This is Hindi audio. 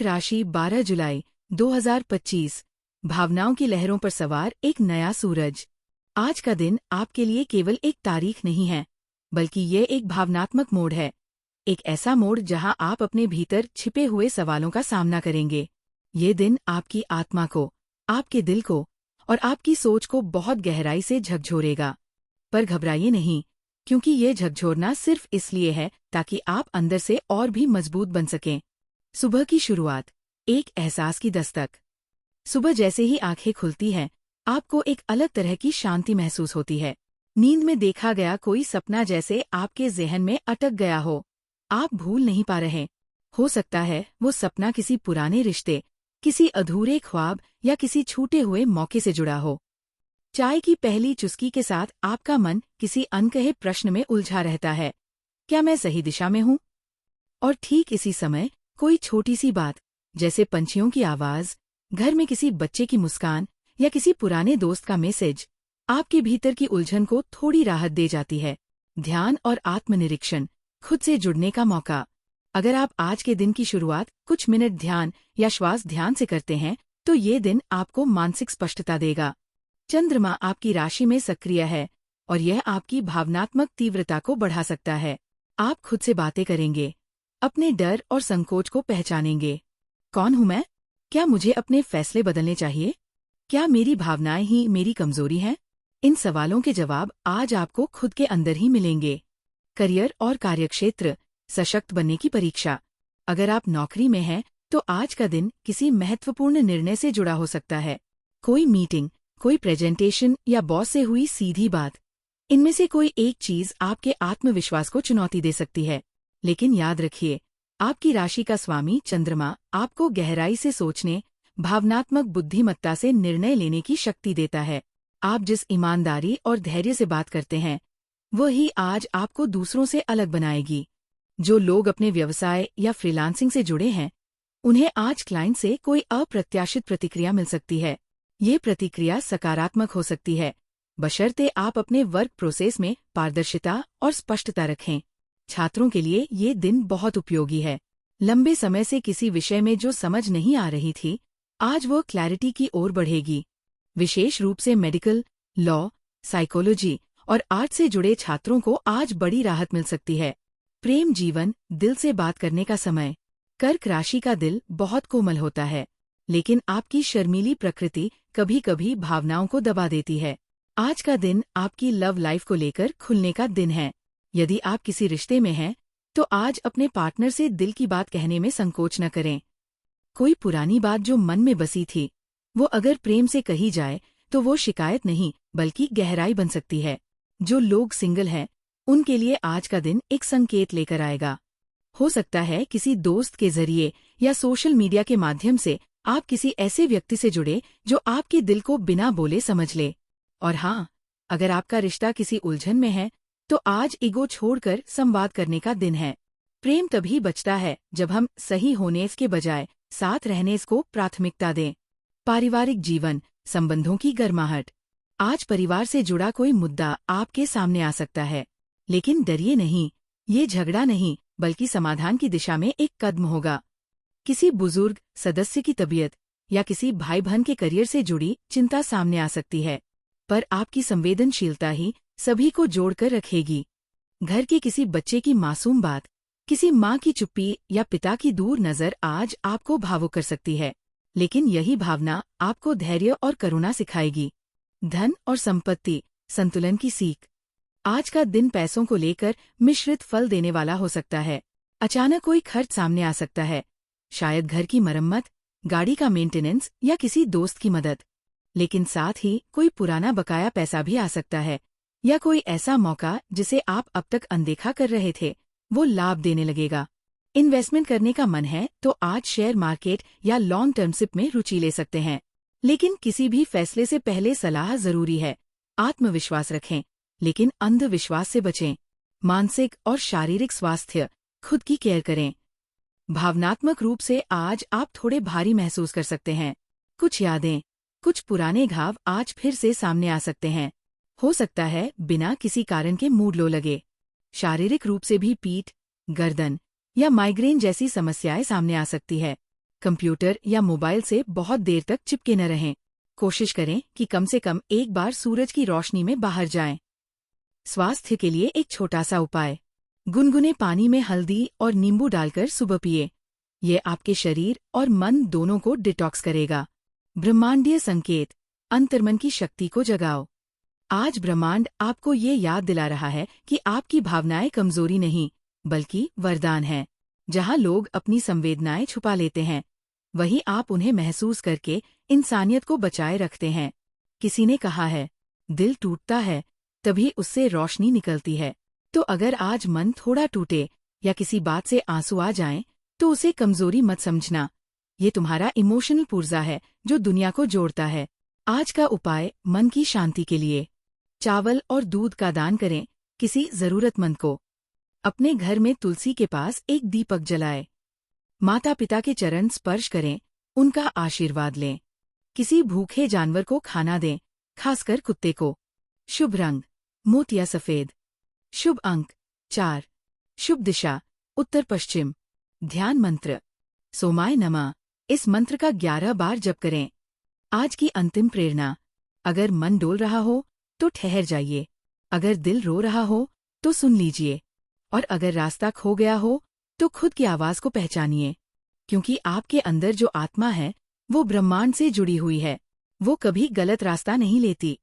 कर्क राशि 12 जुलाई 2025। भावनाओं की लहरों पर सवार एक नया सूरज। आज का दिन आपके लिए केवल एक तारीख नहीं है, बल्कि ये एक भावनात्मक मोड़ है। एक ऐसा मोड़ जहां आप अपने भीतर छिपे हुए सवालों का सामना करेंगे। ये दिन आपकी आत्मा को, आपके दिल को और आपकी सोच को बहुत गहराई से झकझोरेगा। पर घबराइए नहीं, क्योंकि ये झकझोरना सिर्फ इसलिए है ताकि आप अंदर से और भी मजबूत बन सकें। सुबह की शुरुआत, एक एहसास की दस्तक। सुबह जैसे ही आंखें खुलती हैं, आपको एक अलग तरह की शांति महसूस होती है। नींद में देखा गया कोई सपना जैसे आपके ज़हन में अटक गया हो। आप भूल नहीं पा रहे। हो सकता है वो सपना किसी पुराने रिश्ते, किसी अधूरे ख्वाब या किसी छूटे हुए मौके से जुड़ा हो। चाय की पहली चुस्की के साथ आपका मन किसी अनकहे प्रश्न में उलझा रहता है। क्या मैं सही दिशा में हूँ? और ठीक इसी समय कोई छोटी सी बात, जैसे पंछियों की आवाज़, घर में किसी बच्चे की मुस्कान या किसी पुराने दोस्त का मैसेज, आपके भीतर की उलझन को थोड़ी राहत दे जाती है। ध्यान और आत्मनिरीक्षण, खुद से जुड़ने का मौका। अगर आप आज के दिन की शुरुआत कुछ मिनट ध्यान या श्वास ध्यान से करते हैं, तो ये दिन आपको मानसिक स्पष्टता देगा। चंद्रमा आपकी राशि में सक्रिय है और यह आपकी भावनात्मक तीव्रता को बढ़ा सकता है। आप खुद से बातें करेंगे, अपने डर और संकोच को पहचानेंगे। कौन हूं मैं? क्या मुझे अपने फैसले बदलने चाहिए? क्या मेरी भावनाएं ही मेरी कमजोरी हैं? इन सवालों के जवाब आज आपको खुद के अंदर ही मिलेंगे। करियर और कार्यक्षेत्र, सशक्त बनने की परीक्षा। अगर आप नौकरी में हैं, तो आज का दिन किसी महत्वपूर्ण निर्णय से जुड़ा हो सकता है। कोई मीटिंग, कोई प्रेजेंटेशन या बॉस से हुई सीधी बात। इनमें से कोई एक चीज आपके आत्मविश्वास को चुनौती दे सकती है। लेकिन याद रखिए, आपकी राशि का स्वामी चंद्रमा आपको गहराई से सोचने, भावनात्मक बुद्धिमत्ता से निर्णय लेने की शक्ति देता है। आप जिस ईमानदारी और धैर्य से बात करते हैं, वही आज आपको दूसरों से अलग बनाएगी। जो लोग अपने व्यवसाय या फ्रीलांसिंग से जुड़े हैं, उन्हें आज क्लाइंट से कोई अप्रत्याशित प्रतिक्रिया मिल सकती है। ये प्रतिक्रिया सकारात्मक हो सकती है, बशर्ते आप अपने वर्क प्रोसेस में पारदर्शिता और स्पष्टता रखें। छात्रों के लिए ये दिन बहुत उपयोगी है। लंबे समय से किसी विषय में जो समझ नहीं आ रही थी, आज वो क्लैरिटी की ओर बढ़ेगी। विशेष रूप से मेडिकल, लॉ, साइकोलॉजी और आर्ट से जुड़े छात्रों को आज बड़ी राहत मिल सकती है। प्रेम जीवन, दिल से बात करने का समय। कर्क राशि का दिल बहुत कोमल होता है, लेकिन आपकी शर्मीली प्रकृति कभी कभी भावनाओं को दबा देती है। आज का दिन आपकी लव लाइफ को लेकर खुलने का दिन है। यदि आप किसी रिश्ते में हैं, तो आज अपने पार्टनर से दिल की बात कहने में संकोच न करें। कोई पुरानी बात जो मन में बसी थी, वो अगर प्रेम से कही जाए तो वो शिकायत नहीं बल्कि गहराई बन सकती है। जो लोग सिंगल हैं, उनके लिए आज का दिन एक संकेत लेकर आएगा। हो सकता है किसी दोस्त के जरिए या सोशल मीडिया के माध्यम से आप किसी ऐसे व्यक्ति से जुड़े जो आपके दिल को बिना बोले समझ ले। और हाँ, अगर आपका रिश्ता किसी उलझन में है, तो आज ईगो छोड़कर संवाद करने का दिन है। प्रेम तभी बचता है जब हम सही होने के बजाय साथ रहने को प्राथमिकता दें। पारिवारिक जीवन, संबंधों की गर्माहट। आज परिवार से जुड़ा कोई मुद्दा आपके सामने आ सकता है, लेकिन डरिए नहीं, ये झगड़ा नहीं बल्कि समाधान की दिशा में एक कदम होगा। किसी बुजुर्ग सदस्य की तबीयत या किसी भाई बहन के करियर से जुड़ी चिंता सामने आ सकती है, पर आपकी संवेदनशीलता ही सभी को जोड़कर रखेगी। घर के किसी बच्चे की मासूम बात, किसी माँ की चुप्पी या पिता की दूर नजर आज आपको भावुक कर सकती है, लेकिन यही भावना आपको धैर्य और करुणा सिखाएगी। धन और संपत्ति, संतुलन की सीख। आज का दिन पैसों को लेकर मिश्रित फल देने वाला हो सकता है। अचानक कोई खर्च सामने आ सकता है, शायद घर की मरम्मत, गाड़ी का मेंटेनेंस या किसी दोस्त की मदद। लेकिन साथ ही कोई पुराना बकाया पैसा भी आ सकता है, या कोई ऐसा मौका जिसे आप अब तक अनदेखा कर रहे थे, वो लाभ देने लगेगा। इन्वेस्टमेंट करने का मन है तो आज शेयर मार्केट या लॉन्ग टर्म सिप में रुचि ले सकते हैं, लेकिन किसी भी फैसले से पहले सलाह जरूरी है। आत्मविश्वास रखें, लेकिन अंधविश्वास से बचें। मानसिक और शारीरिक स्वास्थ्य, खुद की केयर करें। भावनात्मक रूप से आज आप थोड़े भारी महसूस कर सकते हैं। कुछ यादें, कुछ पुराने घाव आज फिर से सामने आ सकते हैं। हो सकता है बिना किसी कारण के मूड लो लगे। शारीरिक रूप से भी पीठ, गर्दन या माइग्रेन जैसी समस्याएं सामने आ सकती है। कंप्यूटर या मोबाइल से बहुत देर तक चिपके न रहें। कोशिश करें कि कम से कम एक बार सूरज की रोशनी में बाहर जाएं। स्वास्थ्य के लिए एक छोटा सा उपाय। गुनगुने पानी में हल्दी और नींबू डालकर सुबह पिए। ये आपके शरीर और मन दोनों को डिटॉक्स करेगा। ब्रह्मांडीय संकेत। अंतर्मन की शक्ति को जगाओ। आज ब्रह्मांड आपको ये याद दिला रहा है कि आपकी भावनाएं कमजोरी नहीं, बल्कि वरदान हैं। जहां लोग अपनी संवेदनाएं छुपा लेते हैं, वहीं आप उन्हें महसूस करके इंसानियत को बचाए रखते हैं। किसी ने कहा है, दिल टूटता है तभी उससे रोशनी निकलती है। तो अगर आज मन थोड़ा टूटे या किसी बात से आंसू आ जाएं, तो उसे कमजोरी मत समझना। ये तुम्हारा इमोशनल पुर्जा है जो दुनिया को जोड़ता है। आज का उपाय मन की शांति के लिए। चावल और दूध का दान करें किसी जरूरतमंद को। अपने घर में तुलसी के पास एक दीपक जलाएं। माता पिता के चरण स्पर्श करें, उनका आशीर्वाद लें। किसी भूखे जानवर को खाना दें, खासकर कुत्ते को। शुभ रंग मोतिया सफेद। शुभ अंक 4। शुभ दिशा उत्तर पश्चिम। ध्यान मंत्र सोमाय नमः। इस मंत्र का 11 बार जप करें। आज की अंतिम प्रेरणा। अगर मन डोल रहा हो तो ठहर जाइए। अगर दिल रो रहा हो तो सुन लीजिए। और अगर रास्ता खो गया हो तो खुद की आवाज को पहचानिए। क्योंकि आपके अंदर जो आत्मा है वो ब्रह्मांड से जुड़ी हुई है। वो कभी गलत रास्ता नहीं लेती।